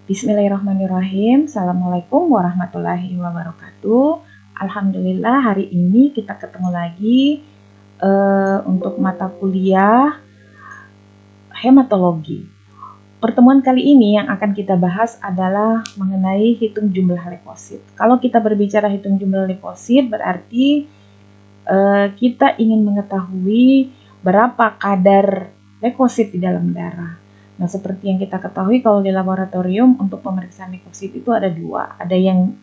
Bismillahirrahmanirrahim. Assalamualaikum warahmatullahi wabarakatuh. Alhamdulillah hari ini kita ketemu lagi untuk mata kuliah hematologi. Pertemuan kali ini yang akan kita bahas adalah mengenai hitung jumlah leukosit. Kalau kita berbicara hitung jumlah leukosit berarti kita ingin mengetahui berapa kadar leukosit di dalam darah. Nah, seperti yang kita ketahui kalau di laboratorium untuk pemeriksaan leukosit itu ada dua. Ada yang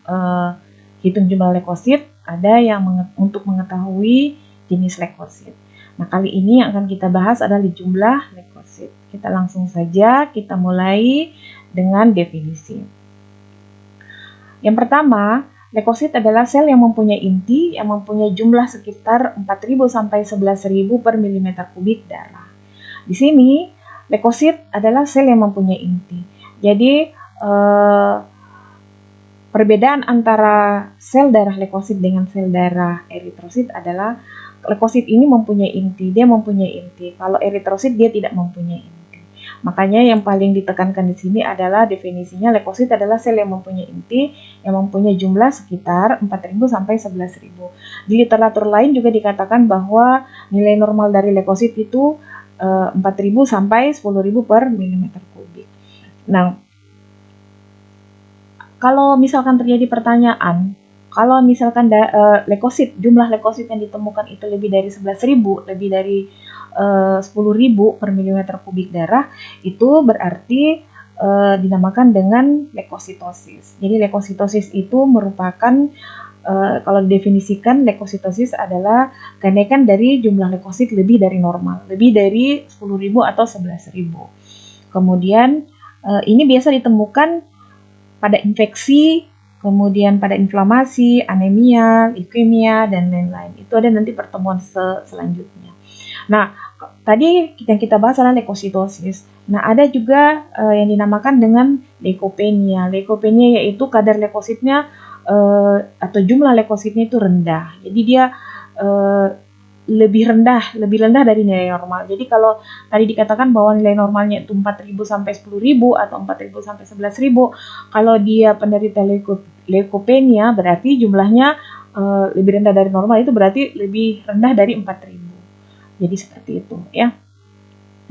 hitung jumlah leukosit, ada yang untuk mengetahui jenis leukosit. Nah, kali ini yang akan kita bahas adalah jumlah leukosit. Kita langsung saja, kita mulai dengan definisi. Yang pertama, leukosit adalah sel yang mempunyai inti yang mempunyai jumlah sekitar 4.000 sampai 11.000 per milimeter kubik darah. Di sini leukosit adalah sel yang mempunyai inti. Jadi perbedaan antara sel darah leukosit dengan sel darah eritrosit adalah leukosit ini mempunyai inti, dia mempunyai inti. Kalau eritrosit dia tidak mempunyai inti. Makanya yang paling ditekankan di sini adalah definisinya leukosit adalah sel yang mempunyai inti yang mempunyai jumlah sekitar 4.000 sampai 11.000. Di literatur lain juga dikatakan bahwa nilai normal dari leukosit itu 4.000 sampai 10.000 per milimeter kubik. Nah, kalau misalkan terjadi pertanyaan, kalau misalkan leukosit, jumlah leukosit yang ditemukan itu lebih dari 11.000, lebih dari 10.000 per milimeter kubik darah, itu berarti dinamakan dengan leukositosis. Jadi leukositosis itu merupakan kalau didefinisikan leukositosis adalah kenaikan dari jumlah leukosit lebih dari normal, lebih dari 10.000 atau 11.000. Kemudian ini biasa ditemukan pada infeksi, kemudian pada inflamasi, anemia, leukemia, dan lain-lain. Itu ada nanti pertemuan selanjutnya. Nah, tadi yang kita bahas adalah leukositosis. Nah, ada juga yang dinamakan dengan leukopenia. Leukopenia yaitu kadar leukositnya atau jumlah leukositnya itu rendah. Jadi dia lebih rendah dari nilai normal. Jadi kalau tadi dikatakan bahwa nilai normalnya itu 4.000 sampai 10.000 atau 4.000 sampai 11.000, kalau dia penderita leukopenia berarti jumlahnya lebih rendah dari normal, itu berarti lebih rendah dari 4.000. Jadi seperti itu ya.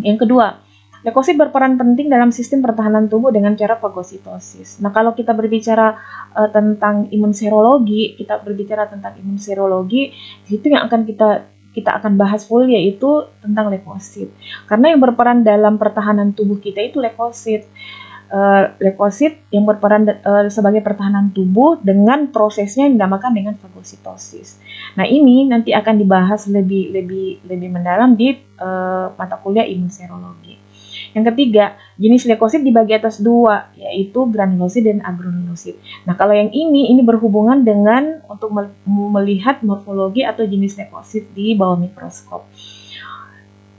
Yang kedua, leukosit berperan penting dalam sistem pertahanan tubuh dengan cara fagositosis. Nah, kalau kita berbicara tentang imun serologi, di situ yang akan kita akan bahas full yaitu tentang leukosit. Karena yang berperan dalam pertahanan tubuh kita itu leukosit. Leukosit yang berperan sebagai pertahanan tubuh dengan prosesnya yang dinamakan dengan fagositosis. Nah, ini nanti akan dibahas lebih mendalam di mata kuliah imun serologi. Yang ketiga, jenis leukosit dibagi atas dua, yaitu granulosit dan agranulosit. Nah, kalau yang ini berhubungan dengan untuk melihat morfologi atau jenis leukosit di bawah mikroskop.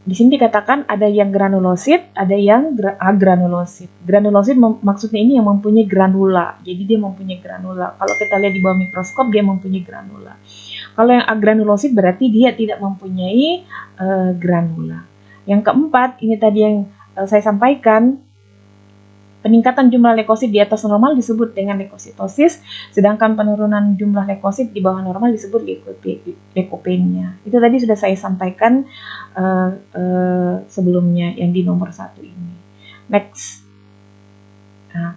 Di sini dikatakan ada yang granulosit, ada yang agranulosit. Granulosit maksudnya ini yang mempunyai granula. Jadi dia mempunyai granula. Kalau kita lihat di bawah mikroskop dia mempunyai granula. Kalau yang agranulosit berarti dia tidak mempunyai granula. Yang keempat, ini tadi yang saya sampaikan, peningkatan jumlah leukosit di atas normal disebut dengan leukositosis, sedangkan penurunan jumlah leukosit di bawah normal disebut leukopenia. Itu tadi sudah saya sampaikan sebelumnya yang di nomor 1 ini. Next. Nah,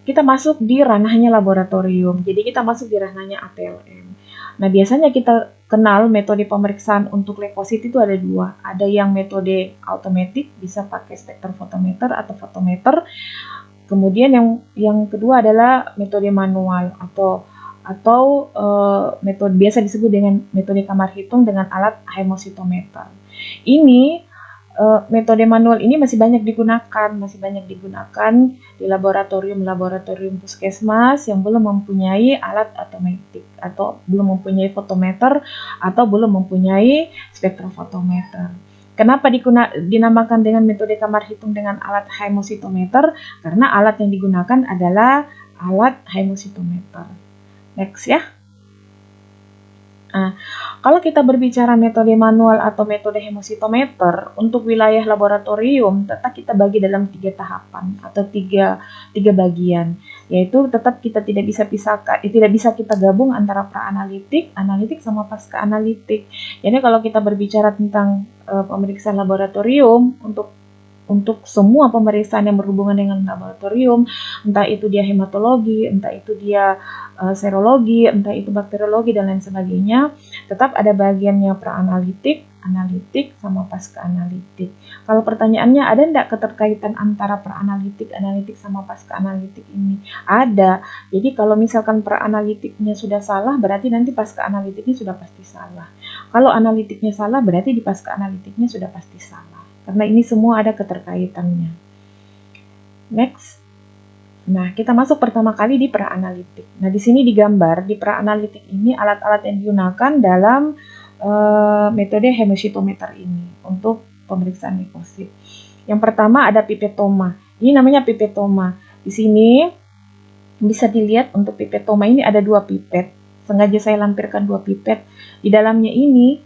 kita masuk di ranahnya laboratorium. Jadi kita masuk di ranahnya ATLM. Nah, biasanya kita kenal metode pemeriksaan untuk leukosit itu ada dua. Ada yang metode automatic, bisa pakai spektrofotometer atau fotometer. Kemudian yang kedua adalah metode manual atau metode biasa disebut dengan metode kamar hitung dengan alat hemositometer. Ini metode manual ini masih banyak digunakan di laboratorium puskesmas yang belum mempunyai alat otomatik atau belum mempunyai fotometer atau belum mempunyai spektrofotometer. Kenapa dinamakan dengan metode kamar hitung dengan alat hemositometer? Karena alat yang digunakan adalah alat hemositometer. Next ya. Nah, kalau kita berbicara metode manual atau metode hemositometer, untuk wilayah laboratorium tetap kita bagi dalam 3 tahapan atau tiga bagian, yaitu tetap kita tidak bisa pisahkan, tidak bisa kita gabung antara pra-analitik, analitik sama pasca analitik. Jadi kalau kita berbicara tentang pemeriksaan laboratorium untuk semua pemeriksaan yang berhubungan dengan laboratorium, entah itu dia hematologi, entah itu dia serologi, entah itu bakteriologi dan lain sebagainya, tetap ada bagiannya pra-analitik, analitik, sama pasca analitik. Kalau pertanyaannya ada enggak keterkaitan antara pra-analitik, analitik sama pasca analitik ini? Ada. Jadi kalau misalkan pra-analitiknya sudah salah, berarti nanti pasca analitiknya sudah pasti salah. Kalau analitiknya salah, berarti di pasca analitiknya sudah pasti salah. Karena ini semua ada keterkaitannya. Next. Nah, kita masuk pertama kali di pra-analitik. Nah, di sini digambar, di pra-analitik ini alat-alat yang digunakan dalam metode hemositometer ini untuk pemeriksaan leukosit. Yang pertama ada pipetoma. Ini namanya pipetoma. Di sini bisa dilihat untuk pipetoma ini ada 2 pipet. Sengaja saya lampirkan 2 pipet. Di dalamnya ini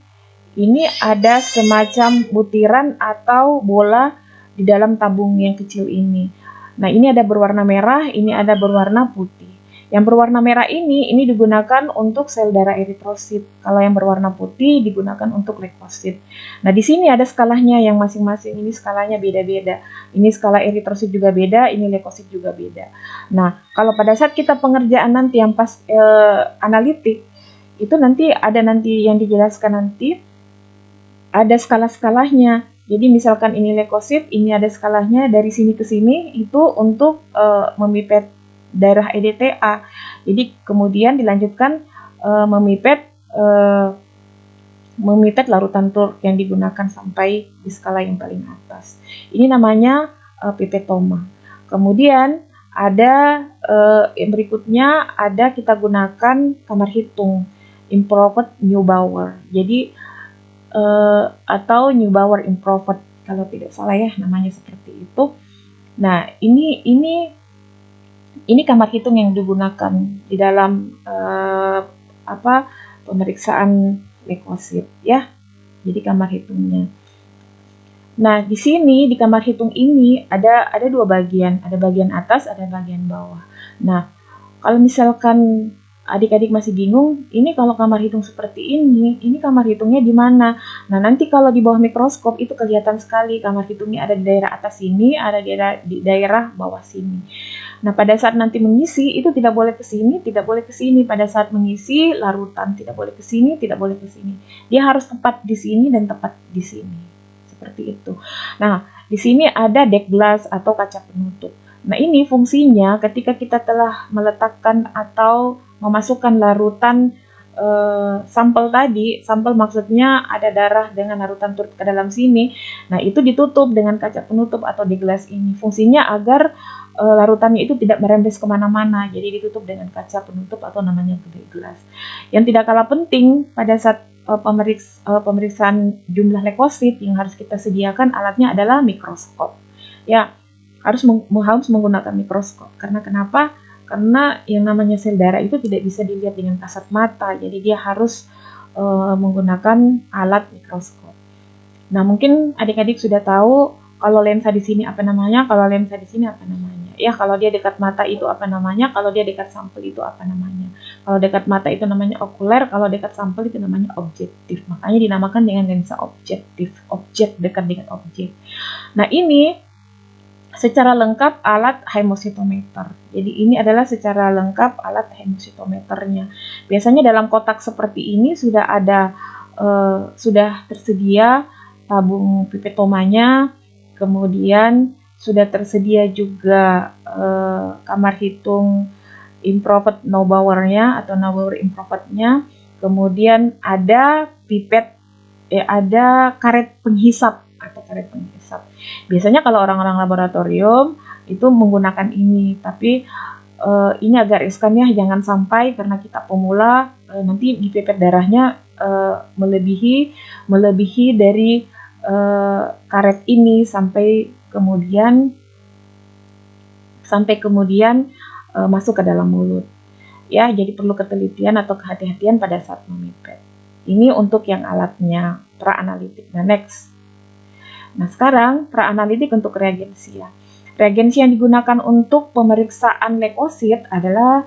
ada semacam butiran atau bola di dalam tabung yang kecil ini. Nah, ini ada berwarna merah, ini ada berwarna putih. Yang berwarna merah ini digunakan untuk sel darah eritrosit. Kalau yang berwarna putih digunakan untuk leukosit. Nah, di sini ada skalanya yang masing-masing ini skalanya beda-beda. Ini skala eritrosit juga beda, ini leukosit juga beda. Nah, kalau pada saat kita pengerjaan nanti yang pas analitik, itu nanti ada yang dijelaskan nanti, ada skala-skalanya. Jadi misalkan ini leukosit, ini ada skalanya dari sini ke sini, itu untuk memipet darah EDTA. Jadi kemudian dilanjutkan memipet larutan TURC yang digunakan sampai di skala yang paling atas. Ini namanya pipetoma. Kemudian ada berikutnya ada kita gunakan kamar hitung improved Neubauer. Jadi atau Neubauer improved kalau tidak salah ya namanya seperti itu. Nah, ini kamar hitung yang digunakan di dalam pemeriksaan leukosit ya. Jadi kamar hitungnya. Nah, di sini di kamar hitung ini ada 2 bagian, ada bagian atas, ada bagian bawah. Nah, kalau misalkan adik-adik masih bingung, ini kalau kamar hitung seperti ini kamar hitungnya di mana? Nah, nanti kalau di bawah mikroskop itu kelihatan sekali kamar hitungnya ada di daerah atas sini, ada di daerah bawah sini. Nah, pada saat nanti mengisi itu tidak boleh ke sini, tidak boleh ke sini. Pada saat mengisi larutan tidak boleh ke sini, tidak boleh ke sini. Dia harus tepat di sini dan tepat di sini. Seperti itu. Nah, di sini ada deck glass atau kaca penutup. Nah, ini fungsinya ketika kita telah meletakkan atau memasukkan larutan sampel tadi, sampel maksudnya ada darah dengan larutan turut ke dalam sini. Nah, itu ditutup dengan kaca penutup atau di gelas ini. Fungsinya agar larutannya itu tidak merembes kemana-mana. Jadi ditutup dengan kaca penutup atau namanya gelas. Yang tidak kalah penting pada saat pemeriksaan jumlah leukosit yang harus kita sediakan alatnya adalah mikroskop. Ya, harus menggunakan mikroskop. Karena kenapa? Karena yang namanya sel darah itu tidak bisa dilihat dengan kasat mata, jadi dia harus menggunakan alat mikroskop. Nah, mungkin adik-adik sudah tahu kalau lensa di sini apa namanya, kalau lensa di sini apa namanya. Ya, kalau dia dekat mata itu apa namanya, kalau dia dekat sampel itu apa namanya. Kalau dekat mata itu namanya okuler, kalau dekat sampel itu namanya objektif. Makanya dinamakan dengan lensa objektif, objek dekat dengan objek. Nah, ini secara lengkap alat hemositometer. Jadi ini adalah secara lengkap alat hemositometernya. Biasanya dalam kotak seperti ini sudah ada sudah tersedia tabung pipetomanya, kemudian sudah tersedia juga kamar hitung improved Neubauer-nya atau Neubauer improved-nya. Kemudian ada pipet, ada karet penghisap atau karet penghisap. Biasanya kalau orang-orang laboratorium itu menggunakan ini, tapi ini agak riskan ya, jangan sampai karena kita pemula nanti dipipet darahnya melebihi dari karet ini sampai kemudian masuk ke dalam mulut. Ya, jadi perlu ketelitian atau kehati-hatian pada saat memipet. Ini untuk yang alatnya pra-analitik. Nah, next. Nah, sekarang pra-analitik untuk reagensia. Reagensi yang digunakan untuk pemeriksaan leukosit adalah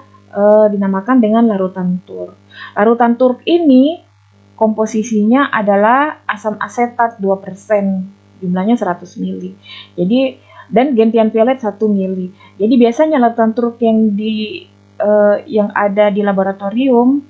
dinamakan dengan larutan TURC. Larutan TURC ini komposisinya adalah asam asetat 2%, jumlahnya 100 ml. Jadi dan gentian violet 1 ml. Jadi biasanya larutan TURC yang ada di laboratorium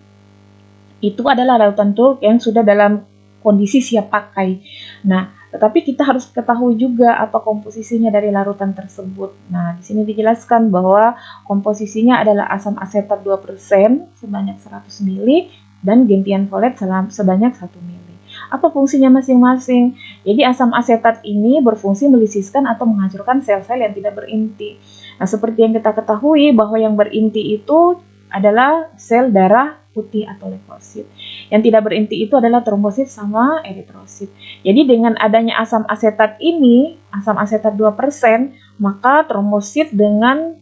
itu adalah larutan TURC yang sudah dalam kondisi siap pakai. Nah, tetapi kita harus ketahui juga apa komposisinya dari larutan tersebut. Nah, di sini dijelaskan bahwa komposisinya adalah asam asetat 2% sebanyak 100 ml dan gentian violet sebanyak 1 ml. Apa fungsinya masing-masing? Jadi asam asetat ini berfungsi melisiskan atau menghancurkan sel-sel yang tidak berinti. Nah, seperti yang kita ketahui bahwa yang berinti itu adalah sel darah putih atau leukosit. Yang tidak berinti itu adalah trombosit sama eritrosit. Jadi dengan adanya asam asetat ini, asam asetat 2%, maka trombosit dengan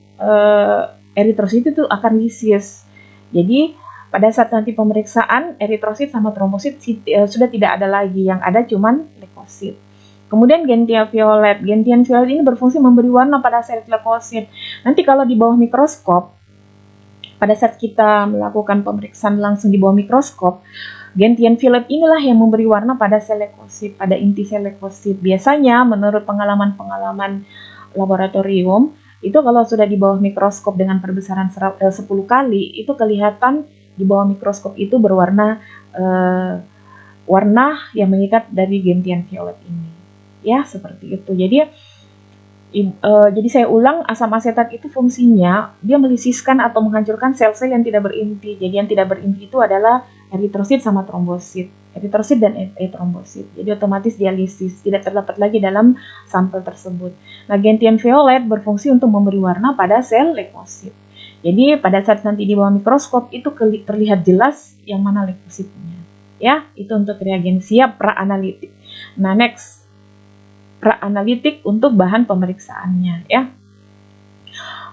eritrosit itu akan lisis. Jadi pada saat nanti pemeriksaan, eritrosit sama trombosit sudah tidak ada lagi, yang ada cuman leukosit. Kemudian gentian violet. Gentian violet ini berfungsi memberi warna pada sel leukosit. Nanti kalau di bawah mikroskop, pada saat kita melakukan pemeriksaan langsung di bawah mikroskop, gentian violet inilah yang memberi warna pada sel leukosit, pada inti sel leukosit. Biasanya menurut pengalaman-pengalaman laboratorium, itu kalau sudah di bawah mikroskop dengan perbesaran 10 kali, itu kelihatan di bawah mikroskop itu berwarna warna yang mengikat dari gentian violet ini. Ya, seperti itu. Jadi saya ulang, asam asetat itu fungsinya dia melisiskan atau menghancurkan sel-sel yang tidak berinti. Jadi yang tidak berinti itu adalah eritrosit sama trombosit. Eritrosit dan trombosit. Jadi otomatis dialisis, tidak terdapat lagi dalam sampel tersebut. Nah, gentian violet berfungsi untuk memberi warna pada sel leukosit. Jadi pada saat nanti di bawah mikroskop itu terlihat jelas yang mana leukositnya. Ya, itu untuk reagensia pra-analitik. Nah, next. Pra-analitik untuk bahan pemeriksaannya, ya.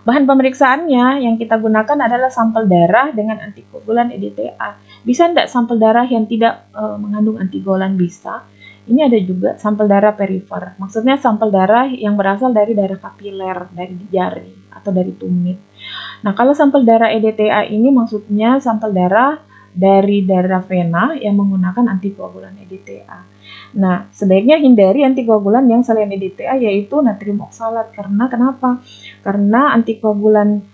Bahan pemeriksaannya yang kita gunakan adalah sampel darah dengan antikoagulan EDTA. Bisa enggak sampel darah yang tidak mengandung antikoagulan? Bisa. Ini ada juga sampel darah perifer. Maksudnya sampel darah yang berasal dari darah kapiler, dari jari atau dari tumit. Nah, kalau sampel darah EDTA ini maksudnya sampel darah dari darah vena yang menggunakan antikoagulan EDTA. Nah, sebaiknya hindari antikoagulan yang selain EDTA, yaitu natrium oksalat. Karena kenapa? Karena antikoagulan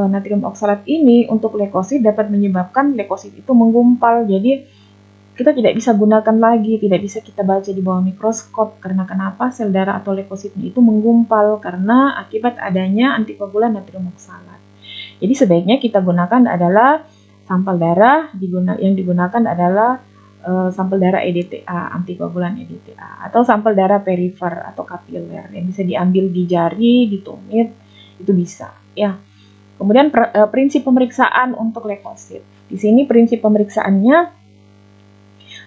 natrium oksalat ini untuk leukosit dapat menyebabkan leukosit itu menggumpal. Jadi kita tidak bisa gunakan lagi, tidak bisa kita baca di bawah mikroskop. Karena kenapa? Sel darah atau leukositnya itu menggumpal karena akibat adanya antikoagulan natrium oksalat. Jadi sebaiknya kita gunakan adalah sampel darah yang digunakan adalah sampel darah EDTA, antikoagulan EDTA, atau sampel darah perifer atau kapiler yang bisa diambil di jari, di tumit, itu bisa, ya. Kemudian prinsip pemeriksaan untuk leukosit. Di sini prinsip pemeriksaannya,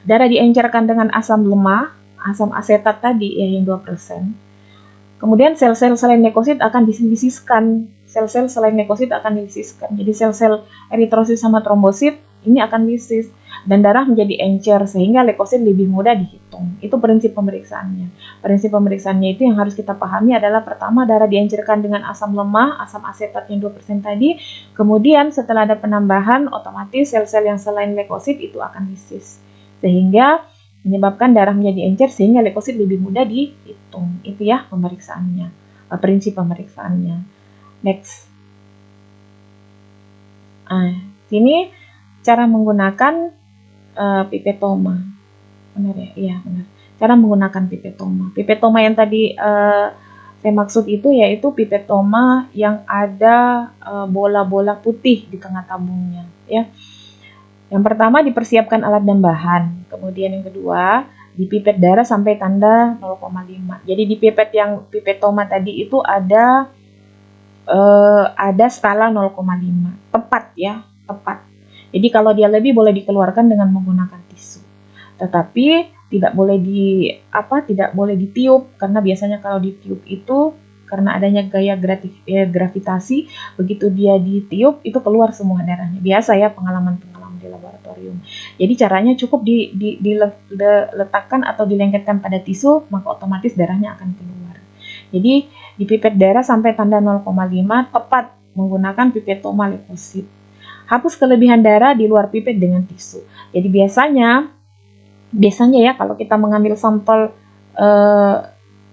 darah diencerkan dengan asam lemah, asam asetat tadi ya yang 2%. Kemudian sel-sel selain leukosit akan dilisiskan. Sel-sel selain leukosit akan dilisiskan. Jadi sel-sel eritrosit sama trombosit ini akan lisis dan darah menjadi encer sehingga leukosit lebih mudah dihitung. Itu prinsip pemeriksaannya. Prinsip pemeriksaannya itu yang harus kita pahami adalah pertama darah diencerkan dengan asam lemah, asam asetat yang 2% tadi. Kemudian setelah ada penambahan otomatis sel-sel yang selain leukosit itu akan lisis. Sehingga menyebabkan darah menjadi encer sehingga leukosit lebih mudah dihitung. Itu ya pemeriksaannya. Prinsip pemeriksaannya. Next. Sini cara menggunakan pipetoma. Benar ya? Iya, benar. Cara menggunakan pipetoma. Pipetoma yang tadi saya maksud itu yaitu pipetoma yang ada bola-bola putih di tengah tabungnya, ya. Yang pertama dipersiapkan alat dan bahan. Kemudian yang kedua, dipipet darah sampai tanda 0,5. Jadi di pipetoma tadi itu ada skala 0,5. Tepat ya, tepat. Jadi kalau dia lebih boleh dikeluarkan dengan menggunakan tisu. Tetapi tidak boleh ditiup karena biasanya kalau ditiup itu karena adanya gaya gravitasi, begitu dia ditiup itu keluar semua darahnya. Biasa ya pengalaman-pengalaman di laboratorium. Jadi caranya cukup diletakkan atau dilengketkan pada tisu, maka otomatis darahnya akan keluar. Jadi dipipet darah sampai tanda 0,5 tepat menggunakan pipetoma leukosit. Hapus kelebihan darah di luar pipet dengan tisu. Jadi biasanya ya kalau kita mengambil sampel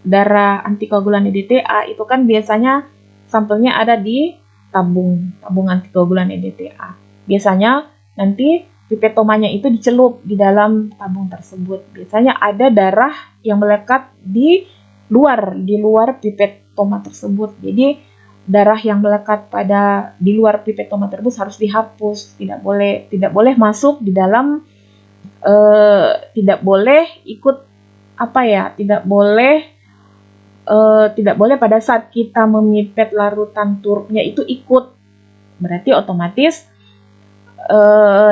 darah antikoagulan EDTA itu kan biasanya sampelnya ada di tabung antikoagulan EDTA. Biasanya nanti pipetomanya itu dicelup di dalam tabung tersebut. Biasanya ada darah yang melekat di luar pipetoma tersebut. Jadi darah yang melekat di luar pipetoma tersebut harus dihapus, tidak boleh masuk di dalam, tidak boleh ikut tidak boleh pada saat kita memipet larutan turupnya itu ikut. Berarti otomatis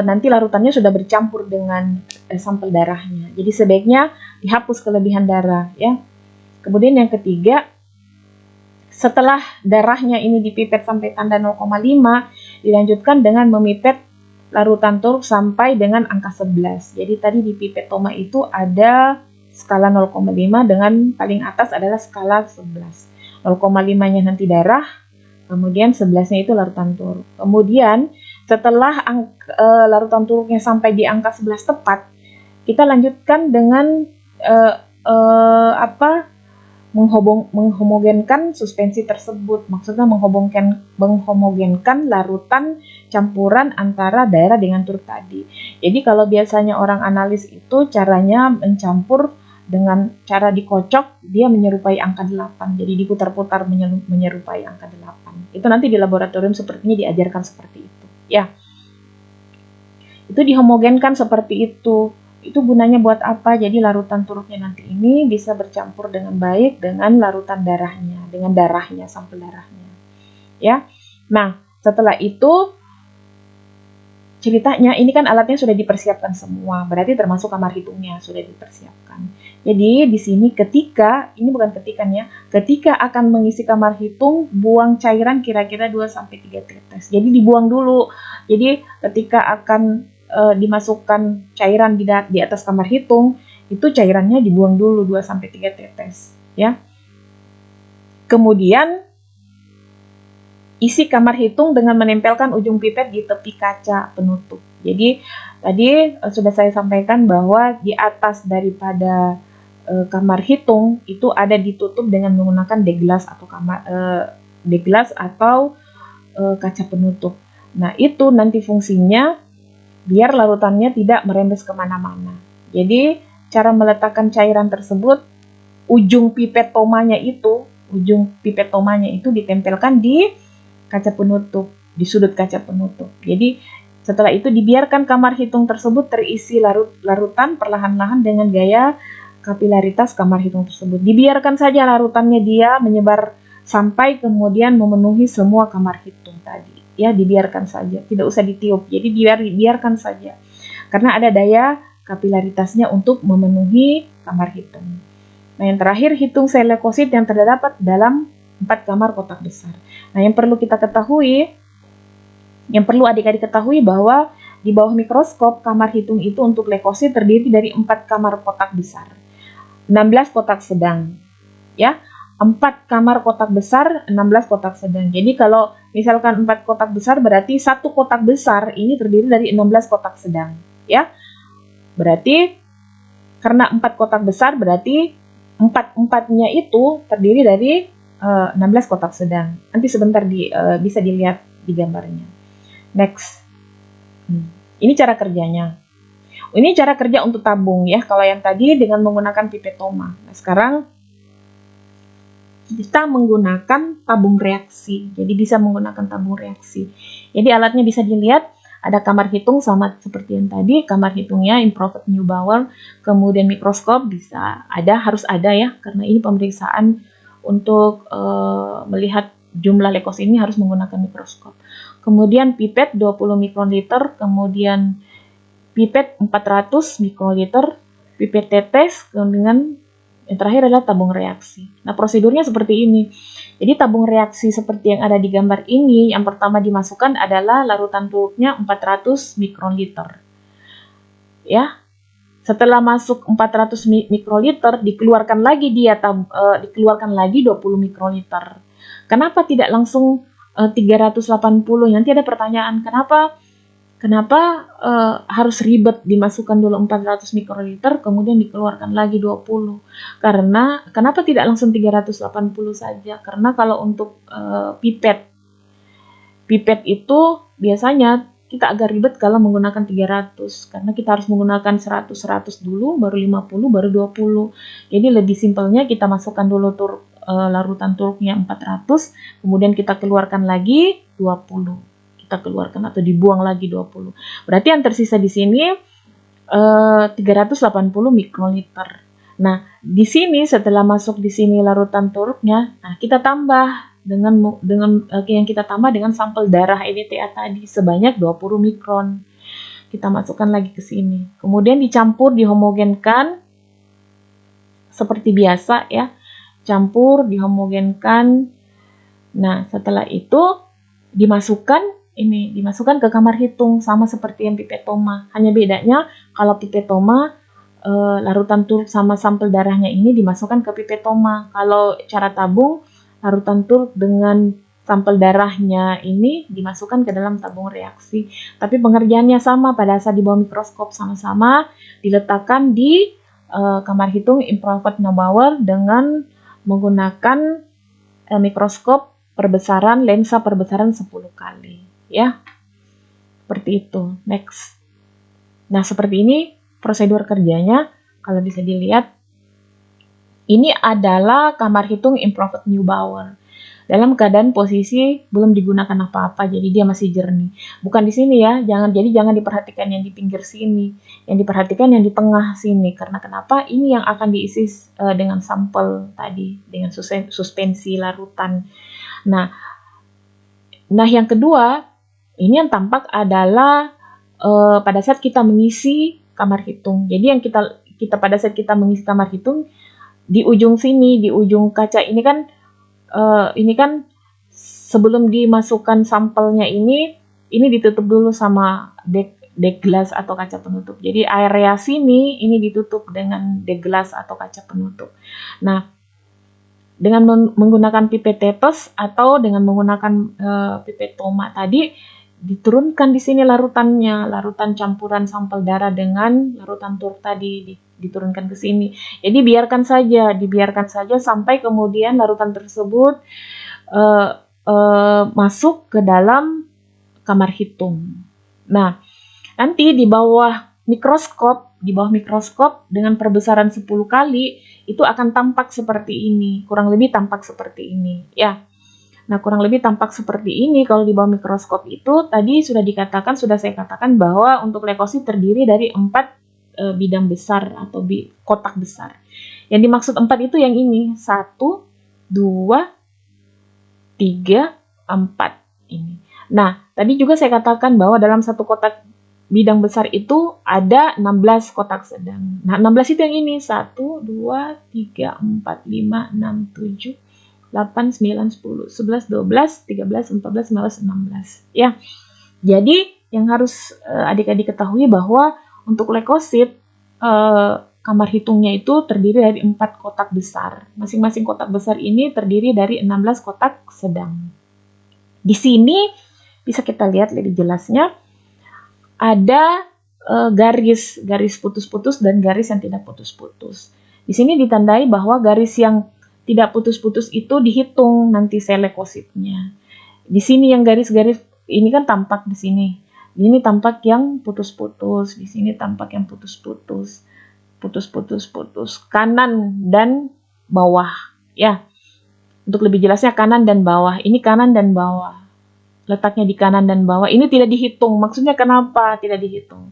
nanti larutannya sudah bercampur dengan sampel darahnya. Jadi sebaiknya dihapus kelebihan darah ya. Kemudian yang ketiga, setelah darahnya ini dipipet sampai tanda 0,5, dilanjutkan dengan memipet larutan turuk sampai dengan angka 11. Jadi tadi di pipetoma itu ada skala 0,5 dengan paling atas adalah skala 11. 0,5-nya nanti darah, kemudian 11-nya itu larutan turuk. Kemudian setelah larutan turuknya sampai di angka 11 tepat, kita lanjutkan dengan menghomogenkan suspensi tersebut. Maksudnya menghomogenkan larutan campuran antara darah dengan turuk tadi. Jadi kalau biasanya orang analis itu caranya mencampur dengan cara dikocok, dia menyerupai angka 8. Jadi diputar-putar menyerupai angka 8. Itu nanti di laboratorium sepertinya diajarkan seperti itu. Ya. Itu dihomogenkan seperti itu. Itu gunanya buat apa? Jadi larutan turuknya nanti ini bisa bercampur dengan baik dengan larutan darahnya, dengan darahnya, sampel darahnya. Ya. Nah, setelah itu ceritanya ini kan alatnya sudah dipersiapkan semua, berarti termasuk kamar hitungnya sudah dipersiapkan. Jadi di sini ketika akan mengisi kamar hitung, buang cairan kira-kira 2-3 tetes. Jadi dibuang dulu. Jadi ketika akan dimasukkan cairan di atas kamar hitung, itu cairannya dibuang dulu 2-3 tetes, ya. Kemudian isi kamar hitung dengan menempelkan ujung pipet di tepi kaca penutup. Jadi tadi sudah saya sampaikan bahwa di atas daripada kamar hitung itu ada ditutup dengan menggunakan deglas atau kaca penutup. Nah, itu nanti fungsinya biar larutannya tidak merembes kemana-mana. Jadi cara meletakkan cairan tersebut, ujung pipetomanya itu ditempelkan di kaca penutup, di sudut kaca penutup. Jadi setelah itu dibiarkan kamar hitung tersebut terisi larutan perlahan-lahan dengan gaya kapilaritas kamar hitung tersebut. Dibiarkan saja larutannya dia menyebar sampai kemudian memenuhi semua kamar hitung tadi. Ya, dibiarkan saja, tidak usah ditiup. Jadi biarkan saja. Karena ada daya kapilaritasnya untuk memenuhi kamar hitung. Nah, yang terakhir hitung sel leukosit yang terdapat dalam 4 kamar kotak besar. Nah, yang perlu adik-adik ketahui bahwa di bawah mikroskop kamar hitung itu untuk leukosit terdiri dari 4 kamar kotak besar, 16 kotak sedang, ya. 4 kamar kotak besar, 16 kotak sedang. Jadi kalau misalkan 4 kotak besar berarti 1 kotak besar ini terdiri dari 16 kotak sedang, ya. Berarti karena 4 kotak besar berarti 4-4-nya itu terdiri dari 16 kotak sedang. Nanti sebentar bisa dilihat di gambarnya. Next. Ini cara kerjanya. Ini cara kerja untuk tabung ya. Kalau yang tadi dengan menggunakan pipetoma. Nah, sekarang kita menggunakan tabung reaksi. Jadi bisa menggunakan tabung reaksi. Jadi alatnya bisa dilihat, ada kamar hitung sama seperti yang tadi, kamar hitungnya improved Neubauer, kemudian mikroskop harus ada ya, karena ini pemeriksaan untuk melihat jumlah leukosit ini harus menggunakan mikroskop. Kemudian pipet 20 mikroliter, kemudian pipet 400 mikroliter, pipet tetes dengan Yang terakhir adalah tabung reaksi. Nah, prosedurnya seperti ini. Jadi tabung reaksi seperti yang ada di gambar ini, yang pertama dimasukkan adalah larutan turuknya 400 mikroliter. Ya. Setelah masuk 400 mikroliter, dikeluarkan lagi 20 mikroliter. Kenapa tidak langsung 380? Nanti ada pertanyaan, kenapa harus ribet dimasukkan dulu 400 mikroliter kemudian dikeluarkan lagi 20? Karena kenapa tidak langsung 380 saja? Karena kalau untuk pipet itu biasanya kita agak ribet kalau menggunakan 300 karena kita harus menggunakan 100 dulu, baru 50, baru 20. Jadi lebih simpelnya kita masukkan dulu larutan turuknya 400, kemudian kita keluarkan lagi 20. Kita keluarkan atau dibuang lagi 20. Berarti yang tersisa di sini 380 mikroliter. Nah, di sini setelah masuk di sini larutan turuknya, nah kita tambah dengan yang kita tambah dengan sampel darah EDTA tadi sebanyak 20 mikron. Kita masukkan lagi ke sini. Kemudian dicampur, dihomogenkan seperti biasa ya. Campur, dihomogenkan. Nah, setelah itu dimasukkan ke kamar hitung sama seperti yang pipetoma. Hanya bedanya kalau pipetoma larutan turuk sama sampel darahnya ini dimasukkan ke pipetoma. Kalau cara tabung, larutan turuk dengan sampel darahnya ini dimasukkan ke dalam tabung reaksi. Tapi pengerjaannya sama pada saat di bawah mikroskop, sama-sama diletakkan di kamar hitung infrared Neubauer dengan menggunakan mikroskop lensa perbesaran 10 kali. Ya, seperti itu. Next. Nah, seperti ini prosedur kerjanya. Kalau bisa dilihat, ini adalah kamar hitung infrared Neubauer. Dalam keadaan posisi belum digunakan apa-apa, jadi dia masih jernih. Bukan di sini ya, jangan diperhatikan yang di pinggir sini, yang diperhatikan yang di tengah sini. Karena kenapa? Ini yang akan diisi dengan sampel tadi, dengan suspensi larutan. Nah, yang kedua, ini yang tampak adalah pada saat kita mengisi kamar hitung. Jadi yang kita pada saat kita mengisi kamar hitung, di ujung sini, di ujung kaca ini kan sebelum dimasukkan sampelnya ini ditutup dulu sama dek glass atau kaca penutup. Jadi area sini ini ditutup dengan dek glass atau kaca penutup. Nah, dengan menggunakan pipet tetes atau dengan menggunakan pipetoma tadi, diturunkan di sini larutan campuran sampel darah dengan larutan turuk tadi diturunkan ke sini. Jadi dibiarkan saja sampai kemudian larutan tersebut masuk ke dalam kamar hitung. Nah, nanti di bawah mikroskop dengan perbesaran 10 kali itu akan tampak seperti ini, kurang lebih tampak seperti ini ya. Nah, kurang lebih tampak seperti ini kalau di bawah mikroskop itu tadi sudah saya katakan bahwa untuk leukosit terdiri dari 4 bidang besar atau kotak besar. Yang dimaksud 4 itu yang ini, 1, 2, 3, 4 ini. Nah, tadi juga saya katakan bahwa dalam satu kotak bidang besar itu ada 16 kotak sedang. Nah, 16 itu yang ini, 1, 2, 3, 4, 5, 6, 7, 8, 9, 10, 11, 12, 13, 14, 15, 16. Ya, jadi yang harus adik-adik ketahui bahwa untuk leukosit, kamar hitungnya itu terdiri dari 4 kotak besar. Masing-masing kotak besar ini terdiri dari 16 kotak sedang. Di sini bisa kita lihat lebih jelasnya, ada garis putus-putus dan garis yang tidak putus-putus. Di sini ditandai bahwa garis yang tidak putus-putus itu dihitung nanti sel leukositnya. Di sini yang garis-garis ini kan tampak di sini. Ini tampak yang putus-putus, di sini tampak yang putus-putus, kanan dan bawah. Ya, untuk lebih jelasnya kanan dan bawah. Ini kanan dan bawah. Letaknya di kanan dan bawah. Ini tidak dihitung. Maksudnya kenapa tidak dihitung?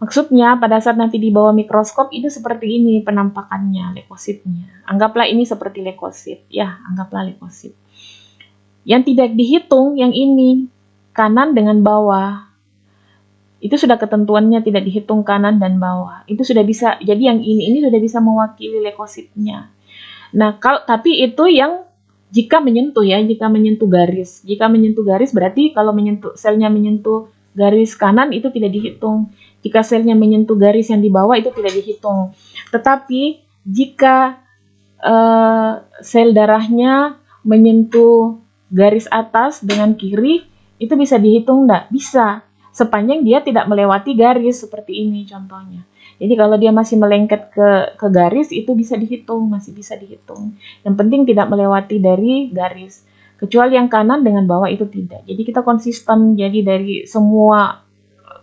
Maksudnya pada saat nanti di bawah mikroskop itu seperti ini penampakannya leukositnya. Anggaplah ini seperti leukosit. Ya, anggaplah leukosit. Yang tidak dihitung yang ini, kanan dengan bawah. Itu sudah ketentuannya tidak dihitung kanan dan bawah. Itu sudah bisa. Jadi yang ini sudah bisa mewakili leukositnya. Nah, tapi itu yang jika menyentuh ya, jika menyentuh garis. Jika menyentuh garis berarti kalau selnya menyentuh garis kanan itu tidak dihitung. Jika selnya menyentuh garis yang di bawah itu tidak dihitung. Tetapi jika sel darahnya menyentuh garis atas dengan kiri, itu bisa dihitung enggak? Bisa. Sepanjang dia tidak melewati garis seperti ini contohnya. Jadi kalau dia masih melengket ke garis itu bisa dihitung, masih bisa dihitung. Yang penting tidak melewati dari garis. Kecuali yang kanan dengan bawah itu tidak. Jadi kita konsisten. Jadi dari semua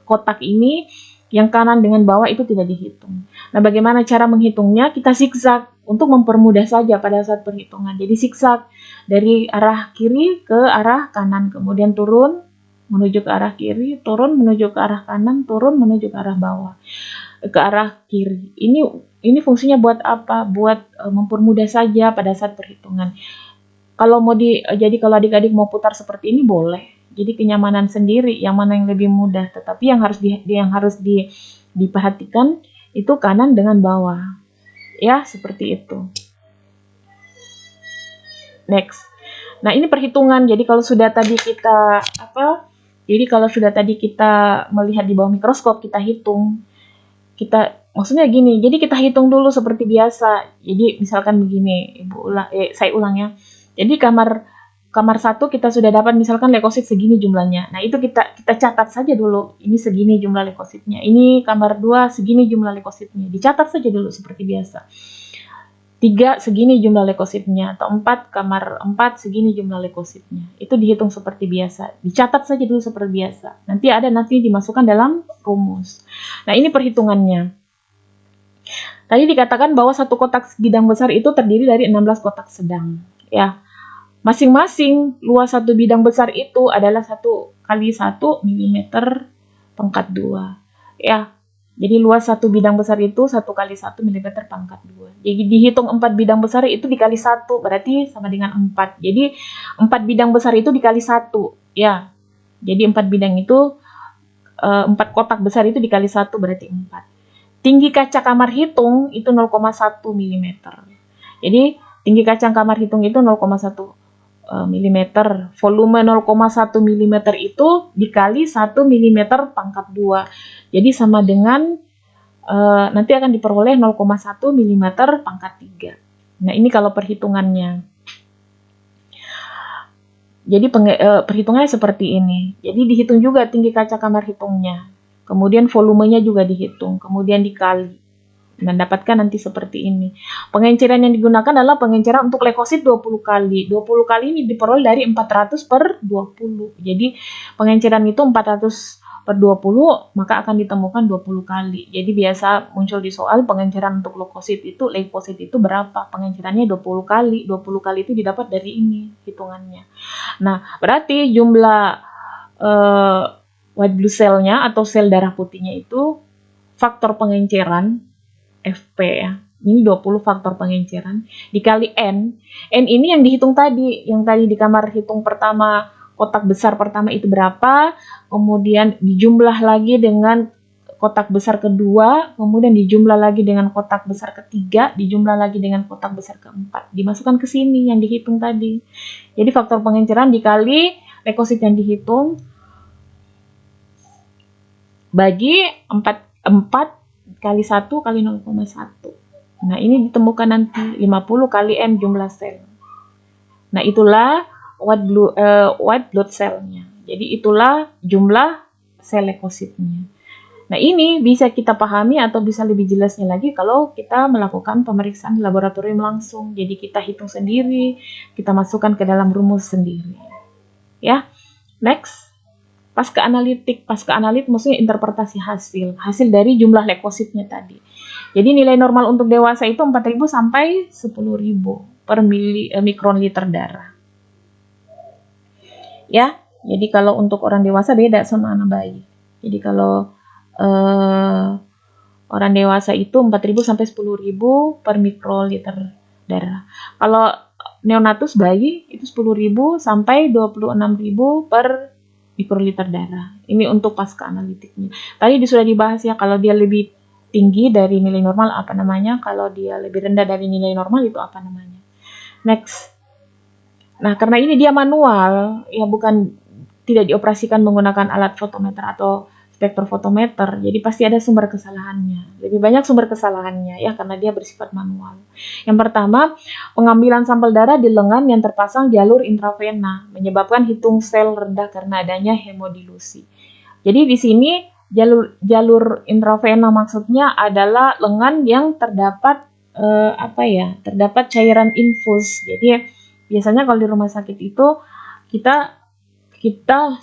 kotak ini yang kanan dengan bawah itu tidak dihitung. Nah, bagaimana cara menghitungnya? Kita zigzag untuk mempermudah saja pada saat perhitungan. Jadi zigzag dari arah kiri ke arah kanan, kemudian turun menuju ke arah kiri, turun menuju ke arah kanan, turun menuju ke arah bawah, ke arah kiri. Ini fungsinya buat apa? Buat mempermudah saja pada saat perhitungan. Kalau jadi kalau adik-adik mau putar seperti ini boleh. Jadi kenyamanan sendiri, yang mana yang lebih mudah. Tetapi yang harus diperhatikan itu kanan dengan bawah. Ya, seperti itu. Next. Nah, ini perhitungan. Jadi kalau sudah tadi kita melihat di bawah mikroskop, kita hitung. Maksudnya gini, jadi kita hitung dulu seperti biasa. Jadi misalkan begini, saya ulang ya. Jadi kamar 1 kita sudah dapat misalkan leukosit segini jumlahnya. Nah, itu kita catat saja dulu. Ini segini jumlah leukositnya. Ini kamar 2 segini jumlah leukositnya. Dicatat saja dulu seperti biasa. 3 segini jumlah leukositnya, atau 4 kamar 4 segini jumlah leukositnya. Itu dihitung seperti biasa. Dicatat saja dulu seperti biasa. Nanti dimasukkan dalam rumus. Nah, ini perhitungannya. Tadi dikatakan bahwa satu kotak bidang besar itu terdiri dari 16 kotak sedang. Ya, masing-masing luas satu bidang besar itu adalah 1 kali 1 mm pangkat 2. Ya, jadi luas satu bidang besar itu 1 kali 1 mm pangkat 2. Jadi dihitung 4 bidang besar itu dikali 1, berarti sama dengan 4. Jadi 4 bidang besar itu dikali 1. Ya, jadi 4 bidang itu 4 kotak besar itu dikali 1 berarti 4. Tinggi kaca kamar hitung itu 0,1 mm. Jadi tinggi kaca kamar hitung itu 0,1 mm. Volume 0,1 mm itu dikali 1 mm pangkat 2. Jadi sama dengan nanti akan diperoleh 0,1 mm pangkat 3. Nah, ini kalau perhitungannya. Jadi perhitungannya seperti ini. Jadi dihitung juga tinggi kaca kamar hitungnya. Kemudian volumenya juga dihitung. Kemudian dikali. Mendapatkan nanti seperti ini. Pengenceran yang digunakan adalah pengenceran untuk leukosit 20 kali. 20 kali ini diperoleh dari 400 per 20. Jadi pengenceran itu 400 per 20, maka akan ditemukan 20 kali. Jadi biasa muncul di soal pengenceran untuk leukosit itu berapa? Pengencerannya 20 kali. 20 kali itu didapat dari ini hitungannya. Nah, berarti jumlah white blood cell-nya atau sel darah putihnya itu faktor pengenceran FP ya. Ini 20 faktor pengenceran dikali N. N ini yang dihitung tadi, yang tadi di kamar hitung pertama, kotak besar pertama itu berapa, kemudian dijumlah lagi dengan kotak besar kedua, kemudian dijumlah lagi dengan kotak besar ketiga, dijumlah lagi dengan kotak besar keempat. Dimasukkan ke sini yang dihitung tadi. Jadi faktor pengenceran dikali leukosit yang dihitung bagi 4 kali 1 kali 0,1. Nah, ini ditemukan nanti 50 kali N jumlah sel. Nah, itulah white blood cell-nya. Jadi itulah jumlah sel leukositnya. Nah, ini bisa kita pahami atau bisa lebih jelasnya lagi kalau kita melakukan pemeriksaan di laboratorium langsung. Jadi kita hitung sendiri, kita masukkan ke dalam rumus sendiri. Ya, next. Pasca analitik maksudnya interpretasi hasil dari jumlah leukositnya tadi. Jadi nilai normal untuk dewasa itu 4.000 sampai 10.000 per mikronliter darah. Ya, jadi kalau untuk orang dewasa beda sama anak bayi. Jadi kalau orang dewasa itu 4.000 sampai 10.000 per mikroliter darah. Kalau neonatus bayi itu 10.000 sampai 26.000 per per liter darah. Ini untuk pasca analitiknya. Tadi sudah dibahas ya, kalau dia lebih tinggi dari nilai normal apa namanya, kalau dia lebih rendah dari nilai normal itu apa namanya. Next. Nah, karena ini dia manual, ya bukan tidak dioperasikan menggunakan alat fotometer atau spektrofotometer, jadi pasti ada sumber kesalahannya. Lebih banyak sumber kesalahannya ya karena dia bersifat manual. Yang pertama, pengambilan sampel darah di lengan yang terpasang jalur intravena menyebabkan hitung sel rendah karena adanya hemodilusi. Jadi di sini jalur intravena maksudnya adalah lengan yang terdapat terdapat cairan infus. Jadi biasanya kalau di rumah sakit itu kita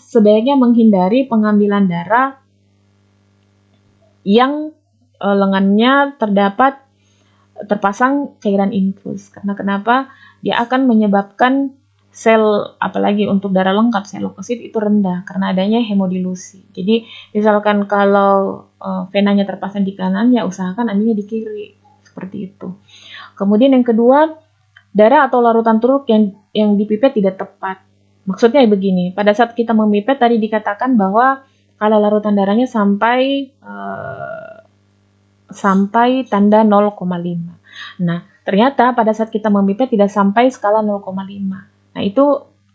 sebaiknya menghindari pengambilan darah yang lengannya terpasang cairan infus. Karena kenapa? Dia akan menyebabkan sel, apalagi untuk darah lengkap, sel leukosit itu rendah karena adanya hemodilusi. Jadi misalkan kalau venanya terpasang di kanan, ya usahakan ambilnya di kiri. Seperti itu. Kemudian yang kedua, darah atau larutan turuk yang dipipet tidak tepat. Maksudnya begini, pada saat kita memipet tadi dikatakan bahwa kalau larutan darahnya sampai tanda 0,5. Nah, ternyata pada saat kita memipet tidak sampai skala 0,5. Nah,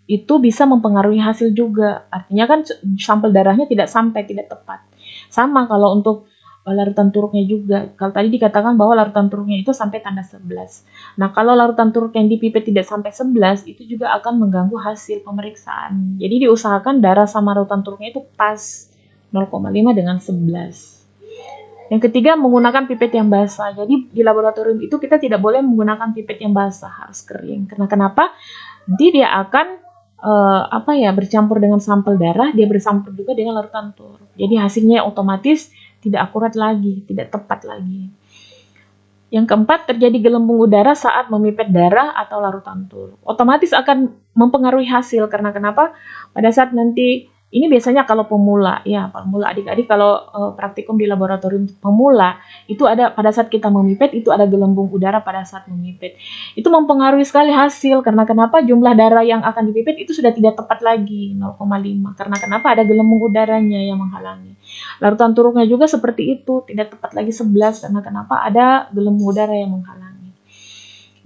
itu bisa mempengaruhi hasil juga. Artinya kan sampel darahnya tidak tepat. Sama kalau untuk larutan turuknya juga. Kalau tadi dikatakan bahwa larutan turuknya itu sampai tanda 11. Nah, kalau larutan turuk yang dipipet tidak sampai 11, itu juga akan mengganggu hasil pemeriksaan. Jadi diusahakan darah sama larutan turuknya itu pas 0,5 dengan 11. Yang ketiga, menggunakan pipet yang basah. Jadi di laboratorium itu kita tidak boleh menggunakan pipet yang basah, harus kering. Karena kenapa? Dia akan bercampur dengan sampel darah, dia bercampur juga dengan larutan turuk. Jadi hasilnya otomatis tidak akurat lagi, tidak tepat lagi. Yang keempat, terjadi gelembung udara saat memipet darah atau larutan turuk. Otomatis akan mempengaruhi hasil. Karena kenapa? Pada saat nanti, ini biasanya kalau pemula adik-adik kalau praktikum di laboratorium pemula, itu ada pada saat kita memipet, itu ada gelembung udara pada saat memipet. Itu mempengaruhi sekali hasil, karena kenapa? Jumlah darah yang akan dipipet itu sudah tidak tepat lagi, 0,5. Karena kenapa? Ada gelembung udaranya yang menghalangi. Larutan turuknya juga seperti itu, tidak tepat lagi 11, karena kenapa? Ada gelembung udara yang menghalangi.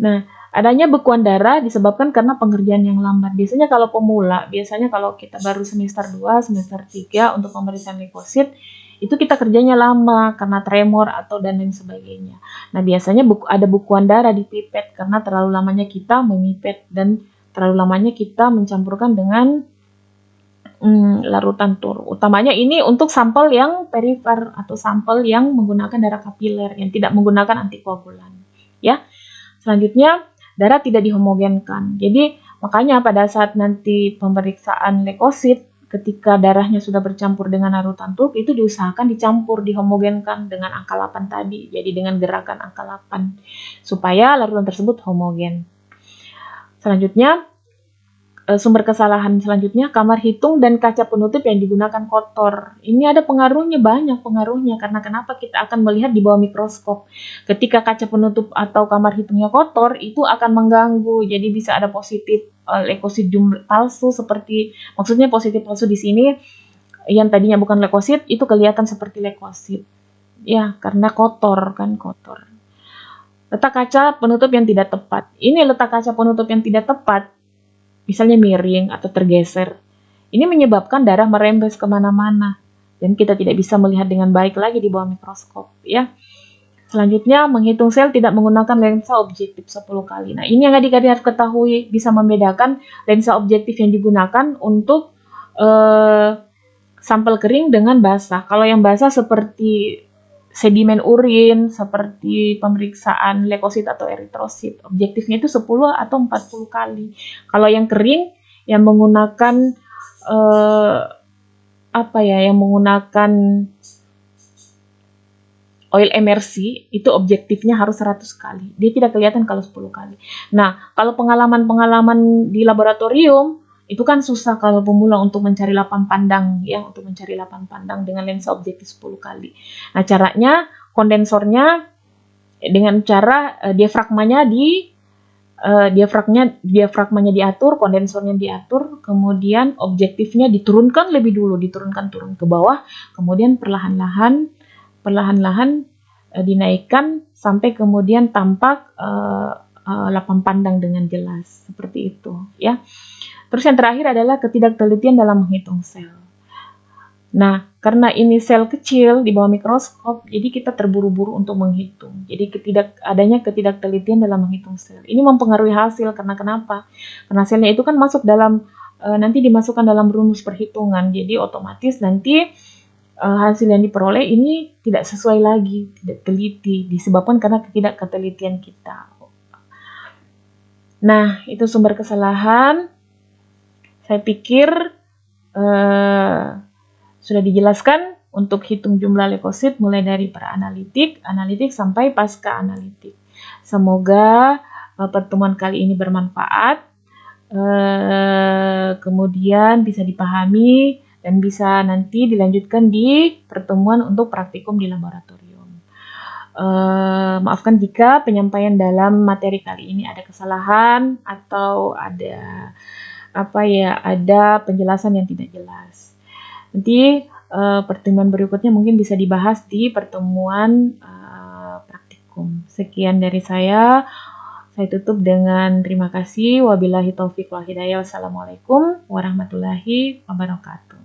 Nah, adanya bekuan darah disebabkan karena pengerjaan yang lambat. Biasanya kalau pemula, kalau kita baru semester 2, semester 3 untuk pemeriksaan leukosit, itu kita kerjanya lama karena tremor atau dan lain sebagainya. Nah, biasanya ada bekuan darah di pipet karena terlalu lamanya kita memipet dan terlalu lamanya kita mencampurkan dengan larutan turuk. Utamanya ini untuk sampel yang perifer atau sampel yang menggunakan darah kapiler yang tidak menggunakan antikoagulan. Ya. Selanjutnya, darah tidak dihomogenkan. Jadi, makanya pada saat nanti pemeriksaan leukosit, ketika darahnya sudah bercampur dengan larutan turuk, itu diusahakan dicampur, dihomogenkan dengan angka 8 tadi. Jadi, dengan gerakan angka 8. Supaya larutan tersebut homogen. Selanjutnya, sumber kesalahan selanjutnya, kamar hitung dan kaca penutup yang digunakan kotor. Ini ada pengaruhnya, banyak pengaruhnya. Karena kenapa? Kita akan melihat di bawah mikroskop. Ketika kaca penutup atau kamar hitungnya kotor, itu akan mengganggu. Jadi bisa ada positif leukosit jumlah palsu maksudnya positif palsu di sini yang tadinya bukan leukosit, itu kelihatan seperti leukosit. Ya, karena kotor. Letak kaca penutup yang tidak tepat. Ini letak kaca penutup yang tidak tepat. Misalnya miring atau tergeser. Ini menyebabkan darah merembes kemana-mana. Dan kita tidak bisa melihat dengan baik lagi di bawah mikroskop. Ya. Selanjutnya, menghitung sel tidak menggunakan lensa objektif 10 kali. Nah, ini yang adik-adik harus ketahui, bisa membedakan lensa objektif yang digunakan untuk sampel kering dengan basah. Kalau yang basah seperti sedimen urin, seperti pemeriksaan leukosit atau eritrosit. Objektifnya itu 10 atau 40 kali. Kalau yang kering, yang menggunakan oil emersi, itu objektifnya harus 100 kali. Dia tidak kelihatan kalau 10 kali. Nah, kalau pengalaman-pengalaman di laboratorium, itu kan susah kalau pemula untuk mencari 8 pandang dengan lensa objektif 10 kali. Nah, caranya kondensornya dengan cara diafragmanya diafragmanya diatur, kondensornya diatur, kemudian objektifnya diturun turun ke bawah, kemudian perlahan-lahan dinaikkan sampai kemudian tampak lapang pandang dengan jelas, seperti itu ya. Terus yang terakhir adalah ketidaktelitian dalam menghitung sel. Nah, karena ini sel kecil di bawah mikroskop, jadi kita terburu-buru untuk menghitung. Jadi adanya ketidaktelitian dalam menghitung sel. Ini mempengaruhi hasil, karena kenapa? Karena selnya itu kan masuk dalam, nanti dimasukkan dalam rumus perhitungan. Jadi otomatis nanti hasil yang diperoleh ini tidak sesuai lagi, tidak teliti, disebabkan karena ketidaktelitian kita. Nah, itu sumber kesalahan. Saya pikir sudah dijelaskan untuk hitung jumlah leukosit mulai dari pra-analitik, analitik sampai pasca analitik. Semoga pertemuan kali ini bermanfaat, kemudian bisa dipahami dan bisa nanti dilanjutkan di pertemuan untuk praktikum di laboratorium. Maafkan jika penyampaian dalam materi kali ini ada kesalahan atau ada penjelasan yang tidak jelas. Nanti pertemuan berikutnya mungkin bisa dibahas di pertemuan praktikum. Sekian dari saya. Saya tutup dengan terima kasih. Wabillahi taufiq wal hidayah. Wassalamualaikum warahmatullahi wabarakatuh.